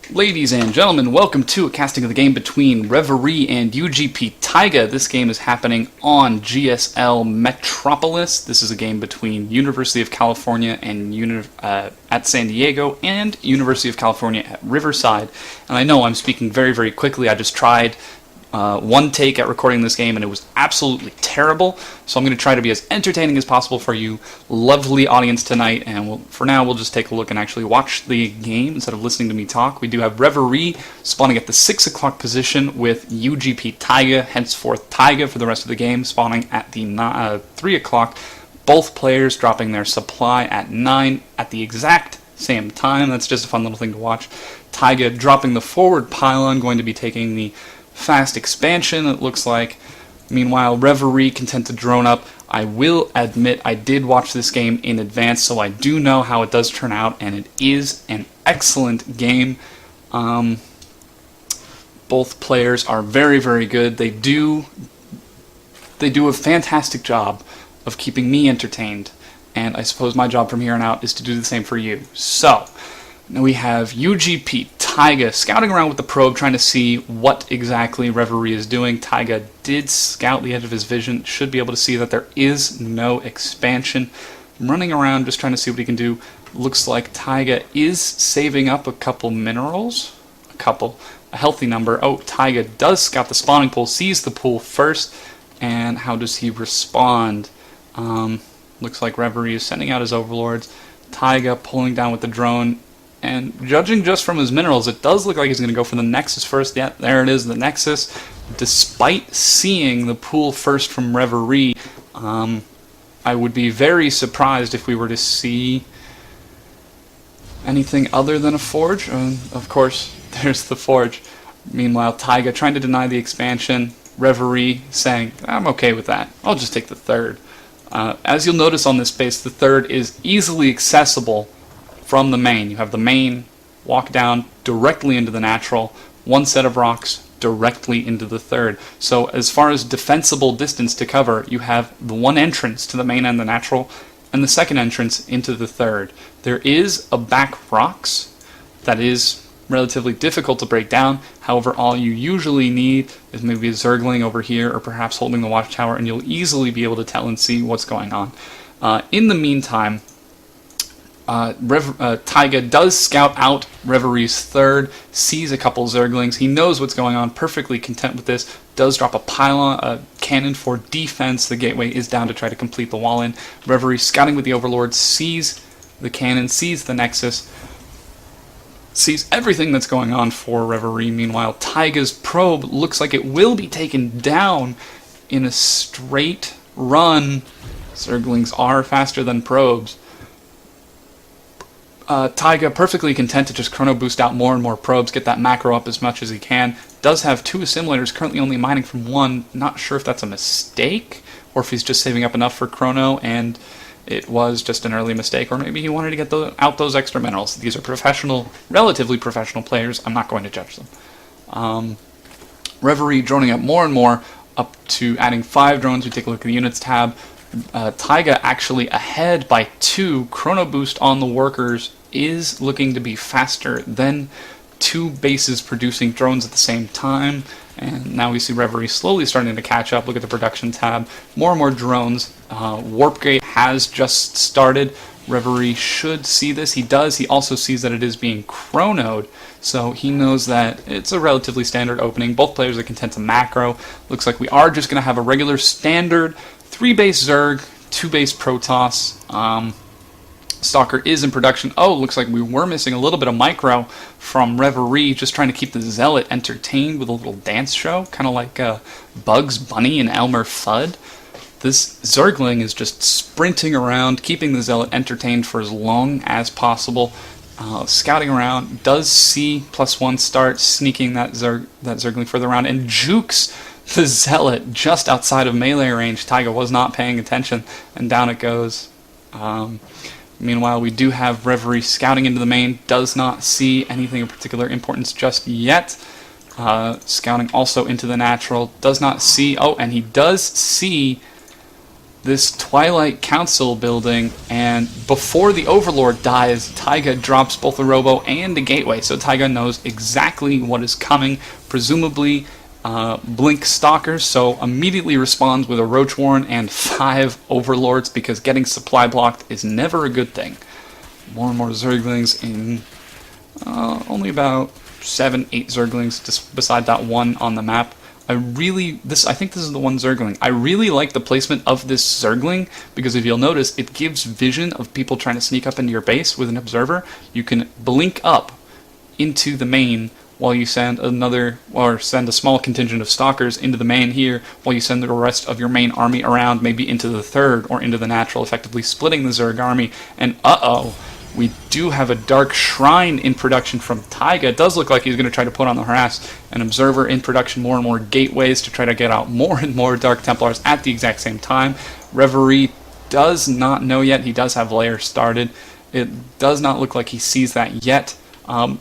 Ladies and gentlemen, welcome to a casting of the game between Reverie and uGpTaiga. This game is happening on GSL Metropolis. This is a game between University of California and at San Diego and University of California at Riverside. And I know I'm speaking very, very quickly. I just tried one take at recording this game and it was absolutely terrible. So I'm going to try to be as entertaining as possible for you, lovely audience tonight. And for now, we'll just take a look and actually watch the game instead of listening to me talk. We do have Reverie spawning at the 6 o'clock position with uGpTaiga, henceforth Taiga for the rest of the game, spawning at the 3 o'clock. Both players dropping their supply at 9 at the exact same time. That's just a fun little thing to watch. Taiga dropping the forward pylon, going to be taking the fast expansion, it looks like. Meanwhile, Reverie content to drone up. I will admit I did watch this game in advance, so I do know how it does turn out, and it is an excellent game. Both players are very, very good. They do a fantastic job of keeping me entertained, and I suppose my job from here on out is to do the same for you. So, now we have uGpTaiga scouting around with the probe, trying to see what exactly Reverie is doing. Taiga did scout the edge of his vision, should be able to see that there is no expansion. Running around, just trying to see what he can do. Looks like Taiga is saving up a couple minerals. A healthy number. Oh, Taiga does scout the spawning pool, sees the pool first, and how does he respond? Looks like Reverie is sending out his overlords. Taiga pulling down with the drone. And judging just from his minerals, it does look like he's going to go for the Nexus first. Yeah, there it is, the Nexus. Despite seeing the pool first from Reverie, I would be very surprised if we were to see anything other than a Forge. Of course, there's the Forge. Meanwhile, Taiga trying to deny the expansion. Reverie saying, I'm okay with that. I'll just take the third. As you'll notice on this base, the third is easily accessible from the main. You have the main, walk down directly into the natural, one set of rocks directly into the third. So as far as defensible distance to cover, you have the one entrance to the main and the natural, and the second entrance into the third. There is a back rocks that is relatively difficult to break down. However, all you usually need is maybe a Zergling over here, or perhaps holding the watchtower, and you'll easily be able to tell and see what's going on. In the meantime, Taiga does scout out Reverie's third, sees a couple Zerglings, he knows what's going on, perfectly content with this, does drop a pylon, a cannon for defense. The gateway is down to try to complete the wall in. Reverie scouting with the Overlord, sees the cannon, sees the Nexus, sees everything that's going on for Reverie. Meanwhile, Taiga's probe looks like it will be taken down in a straight run. Zerglings are faster than probes. Taiga perfectly content to just chrono boost out more and more probes, get that macro up as much as he can. Does have two assimilators, currently only mining from one. Not sure if that's a mistake, or if he's just saving up enough for chrono and it was just an early mistake, or maybe he wanted to get out those extra minerals. These are professional, relatively professional players. I'm not going to judge them. Reverie droning up more and more, up to adding 5 drones. We take a look at the units tab. Taiga actually ahead by 2. Chrono boost on the workers is looking to be faster than 2 bases producing drones at the same time. And now we see Reverie slowly starting to catch up. Look at the production tab. More and more drones. Warp gate has just started. Reverie should see this. He does. He also sees that it is being chronoed, so he knows that it's a relatively standard opening. Both players are content to macro. Looks like we are just going to have a regular standard 3-base Zerg, 2-base Protoss. Stalker is in production. Oh, looks like we were missing a little bit of micro from Reverie, just trying to keep the Zealot entertained with a little dance show, kind of like Bugs Bunny and Elmer Fudd. This Zergling is just sprinting around, keeping the Zealot entertained for as long as possible. Scouting around, does see +1 start, sneaking that Zergling further around, and jukes the Zealot just outside of melee range. Taiga was not paying attention, and down it goes. Meanwhile, we do have Reverie scouting into the main, does not see anything of particular importance just yet. Scouting also into the natural, does not see, oh, and he does see this Twilight Council building, and before the Overlord dies, Taiga drops both a Robo and a Gateway, so Taiga knows exactly what is coming, presumably Blink Stalkers, so immediately responds with a Roach Warren and 5 Overlords, because getting supply blocked is never a good thing. More and more Zerglings in only about 7, 8 Zerglings, just beside that one on the map. I think this is the one Zergling. I really like the placement of this Zergling, because if you'll notice, it gives vision of people trying to sneak up into your base with an observer. You can blink up into the main while you send send a small contingent of stalkers into the main here, while you send the rest of your main army around, maybe into the third or into the natural, effectively splitting the Zerg army. And we do have a Dark Shrine in production from Taiga. It does look like he's going to try to put on the harass. An Observer in production, more and more gateways to try to get out more and more Dark Templars at the exact same time. Reverie does not know yet. He does have Lair started. It does not look like he sees that yet.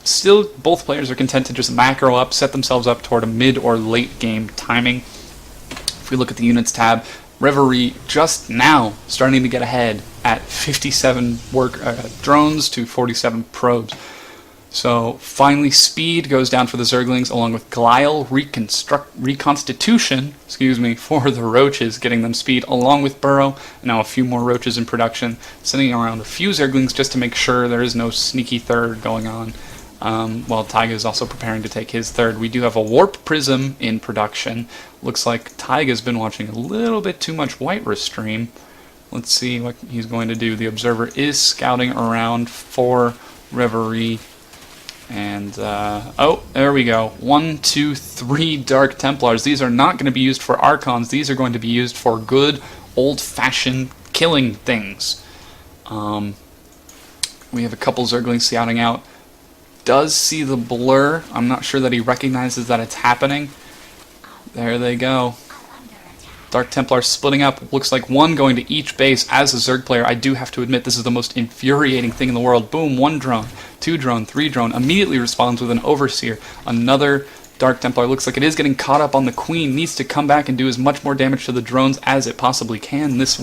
Still, both players are content to just macro up, set themselves up toward a mid or late game timing. If we look at the units tab, Reverie just now starting to get ahead at 57 drones to 47 probes. So finally speed goes down for the Zerglings, along with Glial reconstitution for the Roaches, getting them speed along with Burrow, and now a few more Roaches in production, sending around a few Zerglings just to make sure there is no sneaky third going on. While Taiga is also preparing to take his third. We do have a Warp Prism in production. Looks like Taiga's been watching a little bit too much Whiterest stream. Let's see what he's going to do. The Observer is scouting around for Reverie. And, there we go. 1, 2, 3 Dark Templars. These are not going to be used for Archons. These are going to be used for good, old-fashioned killing things. We have a couple Zerglings scouting out. Does see the blur. I'm not sure that he recognizes that it's happening. There they go. Dark Templar splitting up. Looks like one going to each base. As a Zerg player, I do have to admit this is the most infuriating thing in the world. Boom, 1 drone, 2 drone, 3 drone. Immediately responds with an Overseer. Another Dark Templar. Looks like it is getting caught up on the Queen. Needs to come back and do as much more damage to the drones as it possibly can. This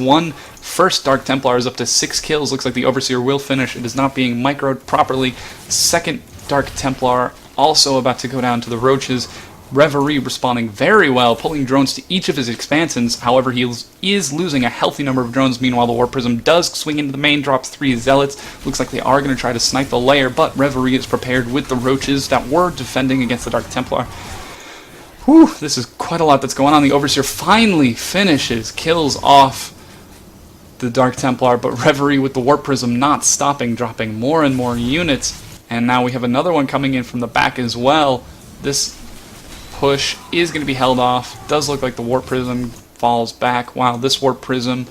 first Dark Templar is up to 6 kills. Looks like the Overseer will finish. It is not being microed properly. Second Dark Templar also about to go down to the Roaches. Reverie responding very well, pulling drones to each of his expansions. However, he is losing a healthy number of drones. Meanwhile, the Warp Prism does swing into the main, drops 3 Zealots. Looks like they are going to try to snipe the lair, but Reverie is prepared with the Roaches that were defending against the Dark Templar. Whew, this is quite a lot that's going on. The Overseer finally finishes, kills off the Dark Templar, but Reverie with the Warp Prism not stopping, dropping more and more units. And now we have another one coming in from the back as well. This push is going to be held off. Does look like the Warp Prism falls back. Wow, this Warp Prism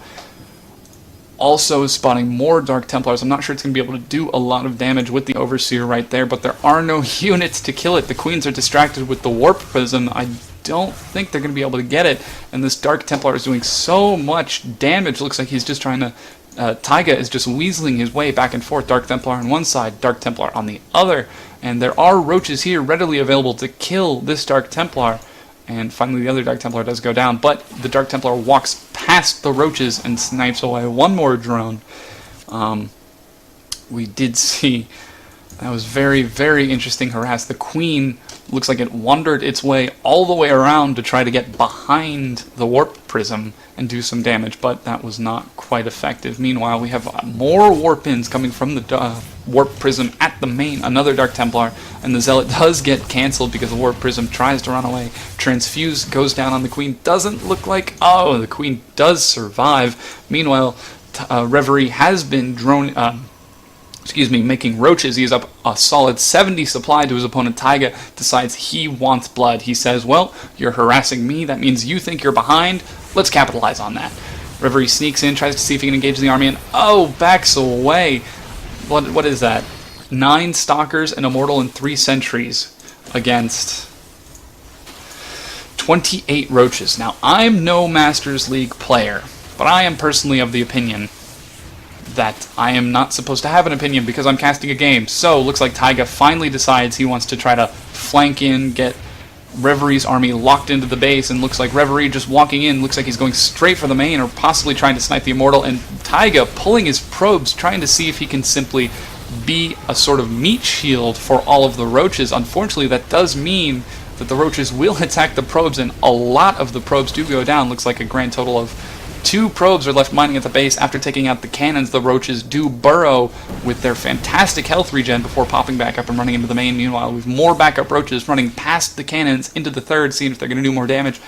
also is spotting more Dark Templars. I'm not sure it's going to be able to do a lot of damage with the Overseer right there, but there are no units to kill it. The Queens are distracted with the Warp Prism. I don't think they're going to be able to get it, and this Dark Templar is doing so much damage. Looks like he's just trying to Taiga is just weaseling his way back and forth. Dark Templar on one side, Dark Templar on the other. And there are Roaches here readily available to kill this Dark Templar. And finally the other Dark Templar does go down. But the Dark Templar walks past the Roaches and snipes away one more drone. We did see... That was very, very interesting harass. The Queen looks like it wandered its way all the way around to try to get behind the Warp Prism and do some damage, but that was not quite effective. Meanwhile, we have more Warp-ins coming from the Warp Prism at the main. Another Dark Templar, and the Zealot does get cancelled because the Warp Prism tries to run away. Transfuse goes down on the Queen. Doesn't look like... Oh, the Queen does survive. Meanwhile, Reverie has been making Roaches. He is up a solid 70 supply to his opponent. Taiga decides he wants blood. He says, well, you're harassing me. That means you think you're behind. Let's capitalize on that. Reverie sneaks in, tries to see if he can engage the army, and backs away. What is that? 9 Stalkers, an Immortal, and 3 Sentries against 28 Roaches. Now, I'm no Masters League player, but I am personally of the opinion that I am not supposed to have an opinion because I'm casting a game. So, looks like Taiga finally decides he wants to try to flank in, get Reverie's army locked into the base, and looks like Reverie just walking in, looks like he's going straight for the main, or possibly trying to snipe the Immortal, and Taiga pulling his probes, trying to see if he can simply be a sort of meat shield for all of the roaches. Unfortunately, that does mean that the roaches will attack the probes, and a lot of the probes do go down. Looks like a grand total of 2 probes are left mining at the base. After taking out the cannons, the roaches do burrow with their fantastic health regen before popping back up and running into the main. Meanwhile, we have more backup roaches running past the cannons into the third, seeing if they're going to do more damage.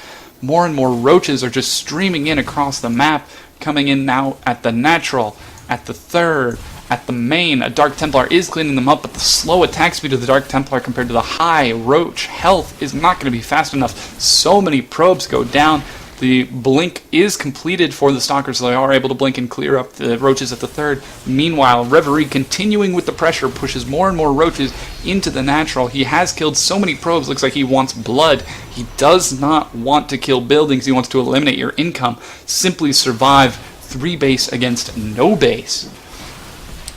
More and more roaches are just streaming in across the map, coming in now at the natural, at the third, at the main. A Dark Templar is cleaning them up, but the slow attack speed of the Dark Templar compared to the high roach health is not going to be fast enough. So many probes go down. The blink is completed for the Stalkers, so they are able to blink and clear up the roaches at the third. Meanwhile, Reverie, continuing with the pressure, pushes more and more roaches into the natural. He has killed so many probes, looks like he wants blood. He does not want to kill buildings, he wants to eliminate your income. Simply survive 3 base against no base.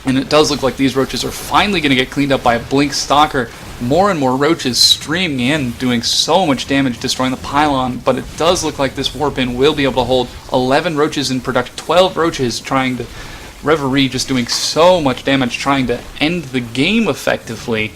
And it does look like these roaches are finally going to get cleaned up by a Blink Stalker. More and more roaches streaming in, doing so much damage, destroying the pylon, but it does look like this warp-in will be able to hold 11 roaches in production, 12 roaches trying to... Reverie just doing so much damage, trying to end the game effectively.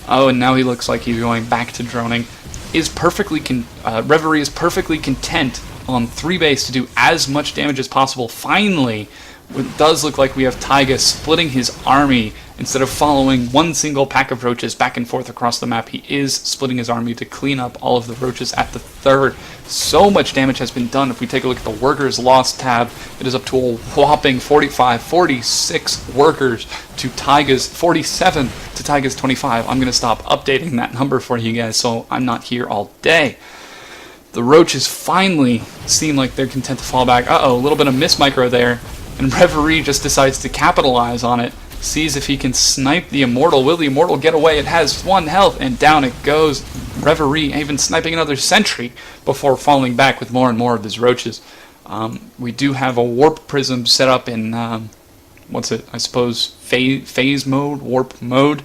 Oh, and now he looks like he's going back to droning. Reverie is perfectly content on 3 base to do as much damage as possible. Finally, it does look like we have Taiga splitting his army. Instead of following one single pack of roaches back and forth across the map, he is splitting his army to clean up all of the roaches at the third. So much damage has been done. If we take a look at the workers lost tab, it is up to a whopping 45, 46 workers to Taiga's 47 to Taiga's 25. I'm going to stop updating that number for you guys so I'm not here all day. The roaches finally seem like they're content to fall back. Uh-oh, a little bit of miss micro there. And Reverie just decides to capitalize on it. Sees if he can snipe the Immortal. Will the Immortal get away? It has 1 health, and down it goes. Reverie even sniping another sentry before falling back with more and more of his roaches. We do have a warp prism set up in, what's it, I suppose, phase mode, warp mode.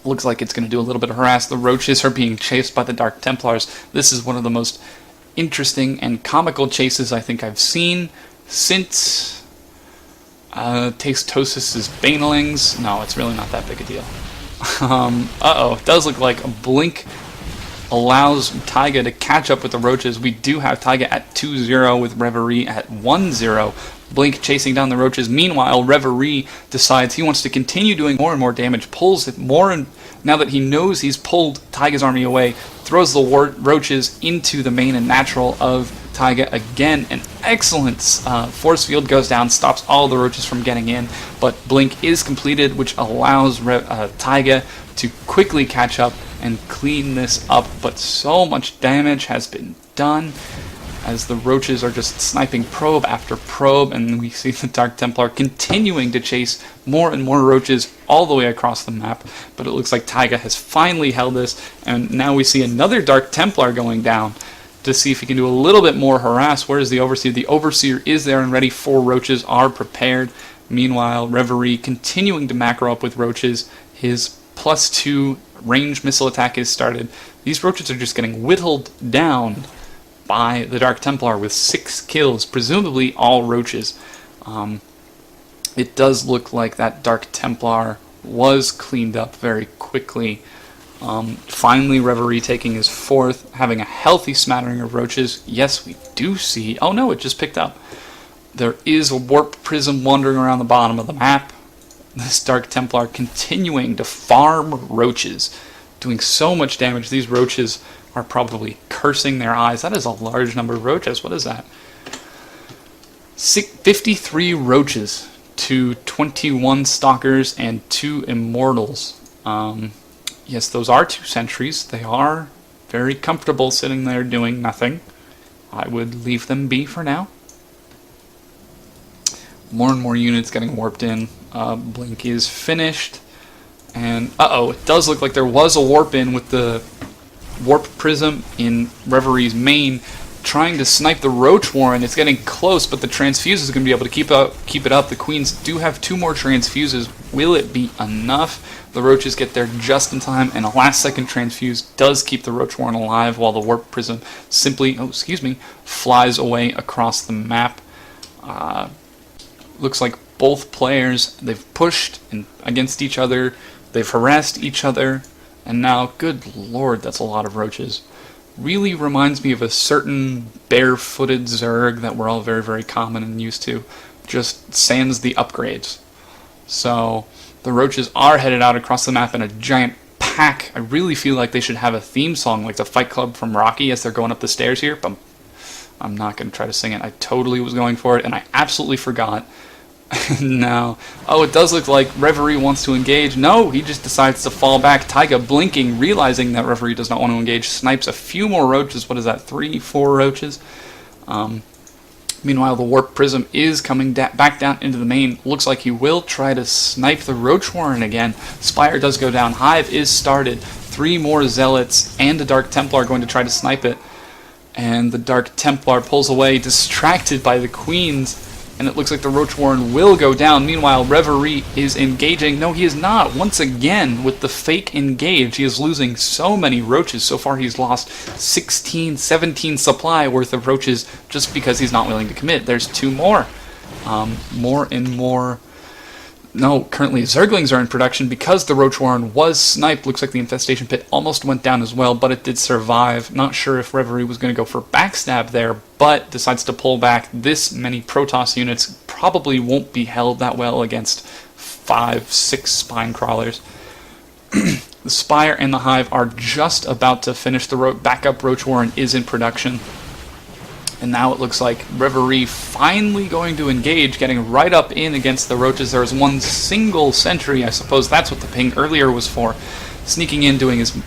Looks like it's going to do a little bit of harass. The roaches are being chased by the Dark Templars. This is one of the most interesting and comical chases I think I've seen since... Tastosis' Banelings. No, it's really not that big a deal. Uh-oh, it does look like a Blink allows Taiga to catch up with the roaches. We do have Taiga at 2-0 with Reverie at 1-0. Blink chasing down the roaches. Meanwhile, Reverie decides he wants to continue doing more and more damage, pulls it more, and now that he knows he's pulled Taiga's army away, throws the roaches into the main and natural of Taiga again. An excellent force field goes down, stops all the roaches from getting in, but Blink is completed, which allows Taiga to quickly catch up and clean this up, but so much damage has been done as the roaches are just sniping probe after probe, and we see the Dark Templar continuing to chase more and more roaches all the way across the map. But it looks like Taiga has finally held this, and now we see another Dark Templar going down to see if he can do a little bit more harass. Where is the Overseer? The Overseer is there and ready. 4 roaches are prepared. Meanwhile, Reverie continuing to macro up with roaches. His +2 ranged missile attack is started. These roaches are just getting whittled down by the Dark Templar with 6 kills, presumably all roaches. It does look like that Dark Templar was cleaned up very quickly. Finally, Reverie taking his 4th, having a healthy smattering of roaches. Yes, we do see... Oh no, it just picked up. There is a warp prism wandering around the bottom of the map. This Dark Templar continuing to farm roaches, doing so much damage. These roaches are probably cursing their eyes. That is a large number of roaches. What is that? 53 roaches to 21 stalkers and 2 immortals. Yes, those are 2 sentries. They are very comfortable sitting there doing nothing. I would leave them be for now. More and more units getting warped in. Blink is finished. And, uh-oh, it does look like there was a warp in with the warp prism in Reverie's main, trying to snipe the Roach Warren. It's getting close, but the transfuse is going to be able to keep it up. The Queens do have 2 more transfuses. Will it be enough? The Roaches get there just in time, and a last-second transfuse does keep the Roach Warren alive, while the Warp Prism simply, flies away across the map. Looks like both players, they've pushed against each other, they've harassed each other, and now, good lord, that's a lot of Roaches. Really reminds me of a certain barefooted Zerg that we're all very, very common and used to. Just sans the upgrades. So, the Roaches are headed out across the map in a giant pack. I really feel like they should have a theme song like the Fight Club from Rocky as they're going up the stairs here. But I'm not going to try to sing it. I totally was going for it, and I absolutely forgot. Now, it does look like Reverie wants to engage. No, he just decides to fall back. Taiga blinking, realizing that Reverie does not want to engage, snipes a few more Roaches. What is that, 3, 4 Roaches? Meanwhile, the Warp Prism is coming back down into the main. Looks like he will try to snipe the Roach Warren again. Spire does go down. Hive is started. 3 more Zealots and a Dark Templar are going to try to snipe it. And the Dark Templar pulls away, distracted by the Queens. And it looks like the Roach Warren will go down. Meanwhile, Reverie is engaging. No, he is not. Once again, with the fake engage, he is losing so many Roaches. So far, he's lost 16, 17 supply worth of Roaches just because he's not willing to commit. There's 2 more. More and more. No, currently Zerglings are in production because the Roach Warren was sniped. Looks like the Infestation Pit almost went down as well, but it did survive. Not sure if Reverie was going to go for backstab there, but decides to pull back. This many Protoss units probably won't be held that well against 5, 6 Spine Crawlers. The Spire and the Hive are just about to finish. The backup Roach Warren is in production. And now it looks like Reverie finally going to engage, getting right up in against the Roaches. There is 1 single sentry. I suppose that's what the ping earlier was for. Sneaking in, doing his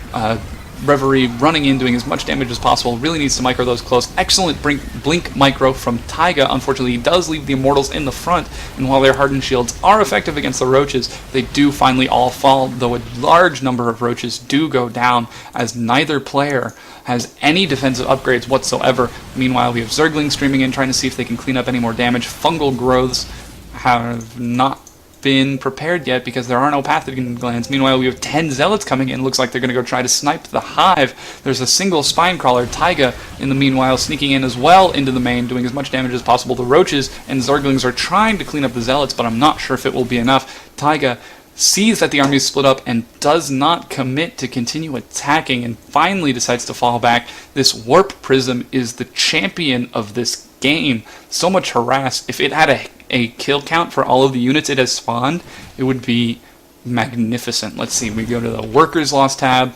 Reverie, running in, doing as much damage as possible. Really needs to micro those close. Excellent blink micro from Taiga. Unfortunately, he does leave the Immortals in the front. And while their Hardened Shields are effective against the Roaches, they do finally all fall, though a large number of Roaches do go down, as neither player has any defensive upgrades whatsoever. Meanwhile, we have Zerglings streaming in, trying to see if they can clean up any more damage. Fungal growths have not been prepared yet because there are no pathogen glands. Meanwhile, we have 10 Zealots coming in. Looks like they're going to go try to snipe the Hive. There's a single Spine Crawler, Taiga, in the meanwhile, sneaking in as well into the main, doing as much damage as possible. The Roaches and Zerglings are trying to clean up the Zealots, but I'm not sure if it will be enough. Taiga sees that the army is split up and does not commit to continue attacking and finally decides to fall back. This Warp Prism is the champion of this game. So much harass. If it had a kill count for all of the units it has spawned, it would be magnificent. Let's see, we go to the Workers Loss tab.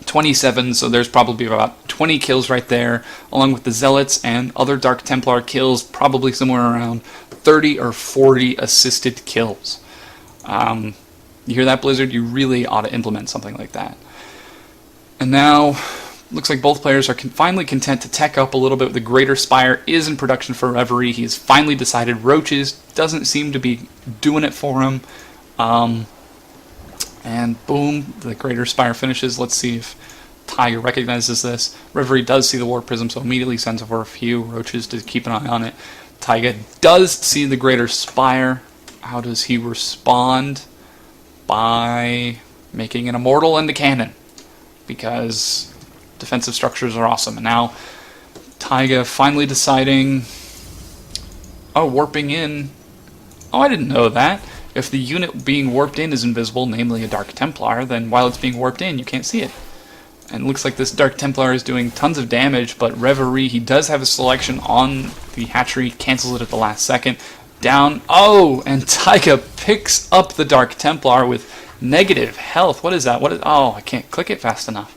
27, so there's probably about 20 kills right there, along with the Zealots and other Dark Templar kills, probably somewhere around 30 or 40 assisted kills. You hear that, Blizzard? You really ought to implement something like that. And now, looks like both players are finally content to tech up a little bit. The Greater Spire is in production for Reverie. He's finally decided Roaches doesn't seem to be doing it for him. And boom, the Greater Spire finishes. Let's see if Taiga recognizes this. Reverie does see the Warp Prism, so immediately sends over a few Roaches to keep an eye on it. Taiga does see the Greater Spire. How does he respond? By making an Immortal and a Cannon, because defensive structures are awesome. And now Taiga finally deciding, warping in. I didn't know that. If the unit being warped in is invisible, namely a Dark Templar, then while it's being warped in, you can't see it. And it looks like this Dark Templar is doing tons of damage, but Reverie, he does have a selection on the hatchery, cancels it at the last second. Down. And Taiga picks up the Dark Templar with negative health. What is that? I can't click it fast enough.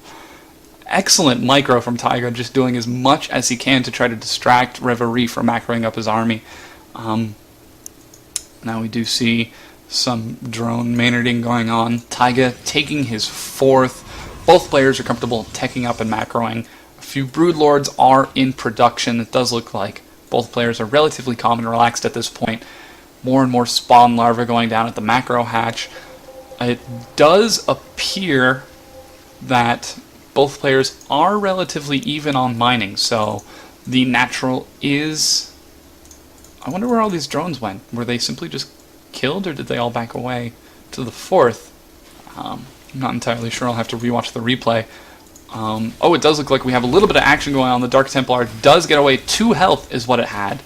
Excellent micro from Taiga, just doing as much as he can to try to distract Reverie from macroing up his army. Now we do see some drone Maynarding going on. Taiga taking his 4th. Both players are comfortable teching up and macroing. A few Broodlords are in production. It does look like both players are relatively calm and relaxed at this point. More and more spawn larvae going down at the macro hatch. It does appear that both players are relatively even on mining, so The natural is... I wonder where all these drones went. Were they simply just killed, or did they all back away to the 4th? I'm not entirely sure. I'll have to rewatch the replay. Oh, it does look like we have a little bit of action going on. The Dark Templar does get away. 2 health is what it had.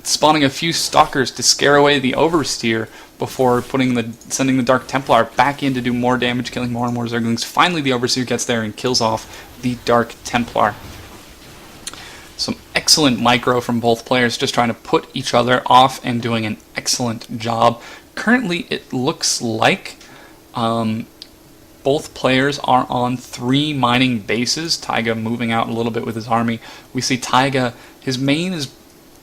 Spawning a few stalkers to scare away the Oversteer before sending the Dark Templar back in to do more damage, killing more and more Zerglings. Finally, the Overseer gets there and kills off the Dark Templar. Some excellent micro from both players, just trying to put each other off and doing an excellent job. Currently, it looks like both players are on 3 mining bases. Taiga moving out a little bit with his army. We see Taiga, his main is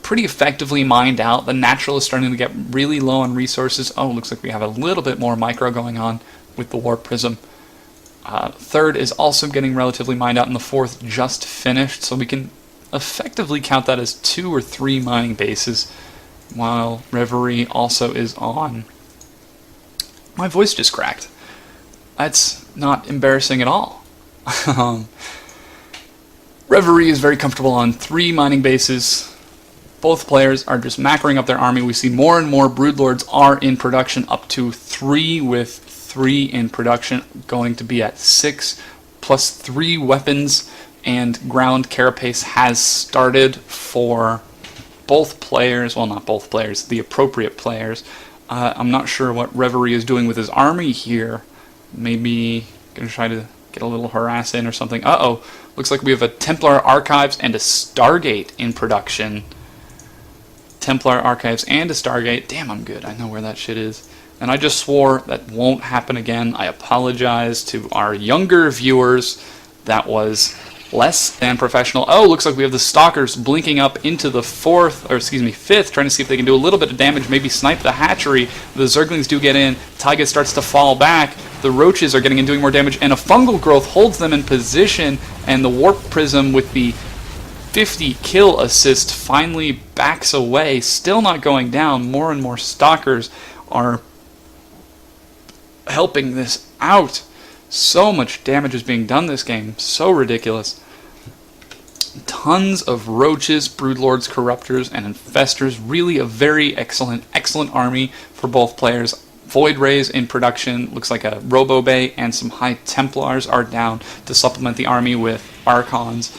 pretty effectively mined out. The natural is starting to get really low on resources. Oh, looks like we have a little bit more micro going on with the Warp Prism. 3rd is also getting relatively mined out, and the 4th just finished, so we can effectively count that as 2 or 3 mining bases, while Reverie also is on. My voice just cracked. That's not embarrassing at all. Reverie is very comfortable on 3 mining bases. Both players are just macroing up their army. We see more and more Broodlords are in production, up to 3, with 3 in production, going to be at 6, plus 3 weapons, and ground carapace has started for both players. Well, not both players, the appropriate players. I'm not sure what Reverie is doing with his army here. Maybe going to try to get a little harass in or something. Uh-oh. Looks like we have a Templar Archives and a Stargate in production. Templar Archives and a Stargate. Damn, I'm good. I know where that shit is. And I just swore that won't happen again. I apologize to our younger viewers. That was less than professional. Oh, looks like we have the Stalkers blinking up into the 5th, trying to see if they can do a little bit of damage, maybe snipe the hatchery. The Zerglings do get in. Taiga starts to fall back. The Roaches are getting in, doing more damage, and a Fungal Growth holds them in position, and the Warp Prism with the 50 kill assist finally backs away, still not going down. More and more Stalkers are helping this out. So much damage is being done this game. So ridiculous. Tons of Roaches, Broodlords, Corruptors, and Infestors. Really a very excellent army for both players. Void Rays in production. Looks like a Robo Bay and some High Templars are down to supplement the army with Archons.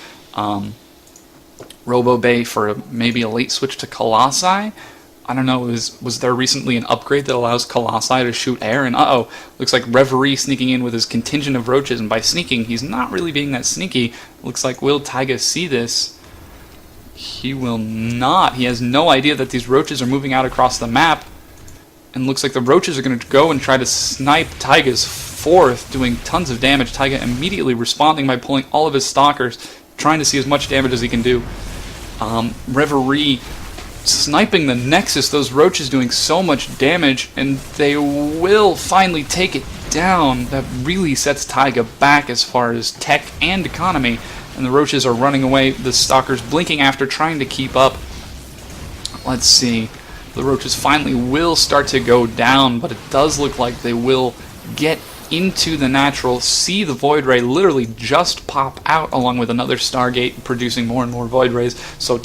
Robo Bay for maybe a late switch to Colossi. I don't know, was there recently an upgrade that allows Colossi to shoot air? And uh-oh, looks like Reverie sneaking in with his contingent of Roaches, and by sneaking, he's not really being that sneaky. Looks like, will Taiga see this? He will not. He has no idea that these Roaches are moving out across the map, and looks like the Roaches are going to go and try to snipe Taiga's 4th, doing tons of damage. Taiga immediately responding by pulling all of his Stalkers, trying to see as much damage as he can do. Reverie sniping the Nexus, those Roaches doing so much damage, and they will finally take it down. That really sets Taiga back as far as tech and economy, and the Roaches are running away, the Stalkers blinking after, trying to keep up. Let's see, the Roaches finally will start to go down, but it does look like they will get into the natural, see the Void Ray literally just pop out along with another Stargate, producing more and more Void Rays. So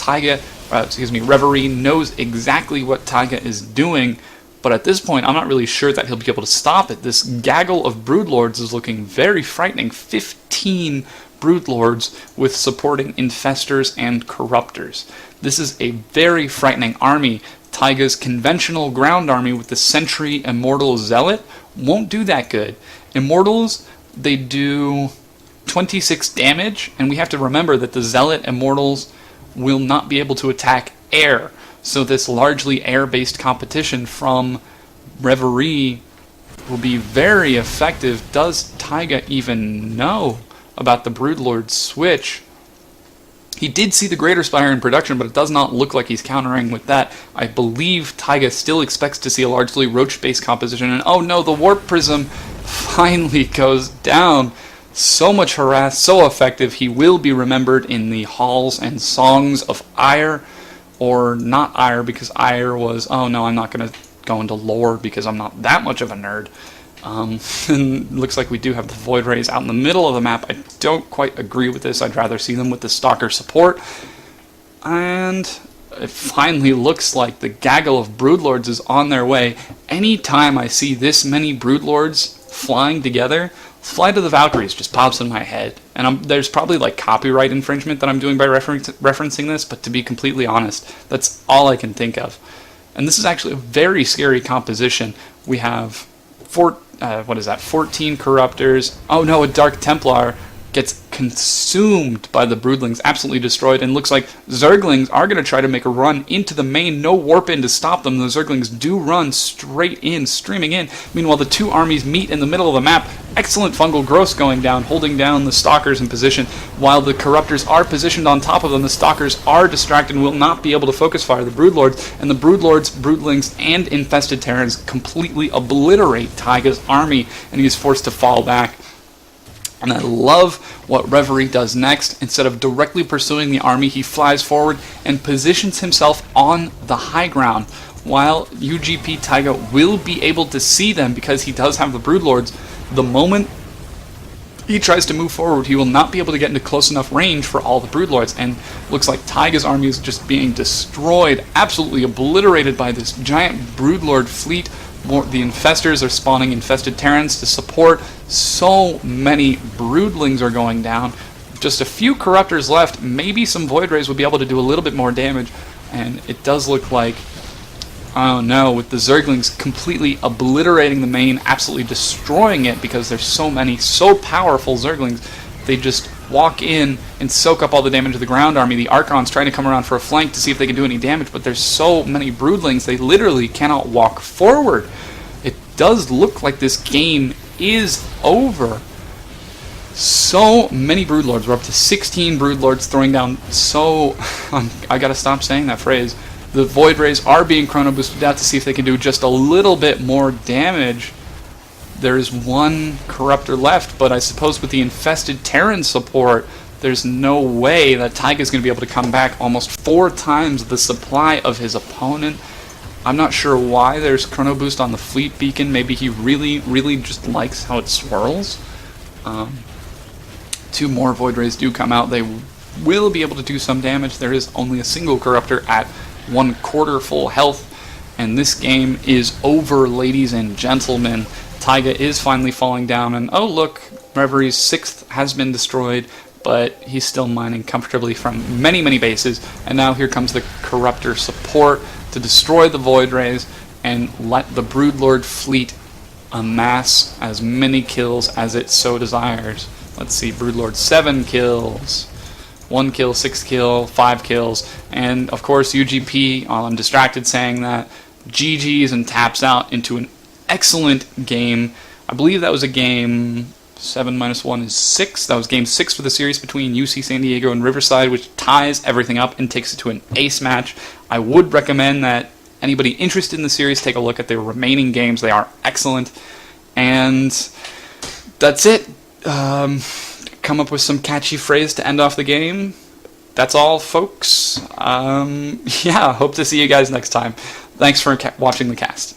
Reverie knows exactly what Taiga is doing, but at this point I'm not really sure that he'll be able to stop it. This gaggle of Broodlords is looking very frightening. 15 Broodlords with supporting Infestors and Corruptors. This is a very frightening army. Taiga's conventional ground army with the Sentry Immortal Zealot won't do that good. Immortals, they do 26 damage, and we have to remember that the Zealot Immortals will not be able to attack air. So this largely air-based competition from Reverie will be very effective. Does Taiga even know about the Broodlord switch? He did see the Greater Spire in production, but it does not look like he's countering with that. I believe Taiga still expects to see a largely Roach-based composition, and oh no, the Warp Prism finally goes down. So much harass, so effective. He will be remembered in the halls and songs of Ire, or not Ire, because Ire was, oh no, I'm not going to go into lore because I'm not that much of a nerd. And looks like we do have the Void Rays out in the middle of the map. I don't quite agree with this. I'd rather see them with the Stalker support. And it finally looks like the gaggle of Broodlords is on their way. Anytime I see this many Broodlords flying together, Fly to the Valkyries just pops in my head. And there's probably like copyright infringement that I'm doing by referencing this, but to be completely honest, that's all I can think of. And this is actually a very scary composition. We have 14 Corruptors. Oh no, a Dark Templar gets consumed by the Broodlings, absolutely destroyed, and looks like Zerglings are going to try to make a run into the main. No warp in to stop them. The Zerglings do run straight in, streaming in. Meanwhile, the two armies meet in the middle of the map. Excellent fungal growth going down, holding down the Stalkers in position, while the Corruptors are positioned on top of them. The Stalkers are distracted and will not be able to focus fire the Broodlords, and the Broodlords, Broodlings, and Infested Terrans completely obliterate Taiga's army, and he is forced to fall back. And I love what Reverie does next. Instead of directly pursuing the army, he flies forward and positions himself on the high ground, while uGpTaiga will be able to see them because he does have the Broodlords. The moment he tries to move forward, he will not be able to get into close enough range for all the Broodlords, and looks like Taiga's army is just being destroyed, absolutely obliterated by this giant Broodlord fleet. The Infestors are spawning Infested Terrans to support. So many Broodlings are going down. Just a few Corruptors left. Maybe some Void Rays will be able to do a little bit more damage. And it does look like, oh no, with the Zerglings completely obliterating the main, absolutely destroying it because there's so many, so powerful Zerglings. They just walk in and soak up all the damage of the ground army. The Archon's trying to come around for a flank to see if they can do any damage, but there's so many Broodlings, they literally cannot walk forward. It does look like this game is over. So many Broodlords. We're up to 16 Broodlords throwing down so... I gotta stop saying that phrase. The Void Rays are being chrono boosted out to see if they can do just a little bit more damage. There's one Corruptor left, but I suppose with the Infested Terran support, there's no way that Taiga's going to be able to come back almost 4 times the supply of his opponent. I'm not sure why there's Chrono Boost on the Fleet Beacon. Maybe he really just likes how it swirls. 2 more Void Rays do come out. They will be able to do some damage. There is only a single Corruptor at 1/4 full health, and this game is over, ladies and gentlemen. Taiga is finally falling down, and oh look, Reverie's 6th has been destroyed, but he's still mining comfortably from many bases, and now here comes the Corruptor support to destroy the Void Rays and let the Broodlord fleet amass as many kills as it so desires. Let's see, Broodlord 7 kills, 1 kill, 6 kill, 5 kills, and of course UGP, while I'm distracted saying that, GG's and taps out into an excellent game. I believe that was a game 7 minus 1 is 6. That was game 6 for the series between UC San Diego and Riverside, which ties everything up and takes it to an ace match. I would recommend that anybody interested in the series take a look at the remaining games. They are excellent. And that's it. Come up with some catchy phrase to end off the game. That's all, folks. Yeah, hope to see you guys next time. Thanks for watching the cast.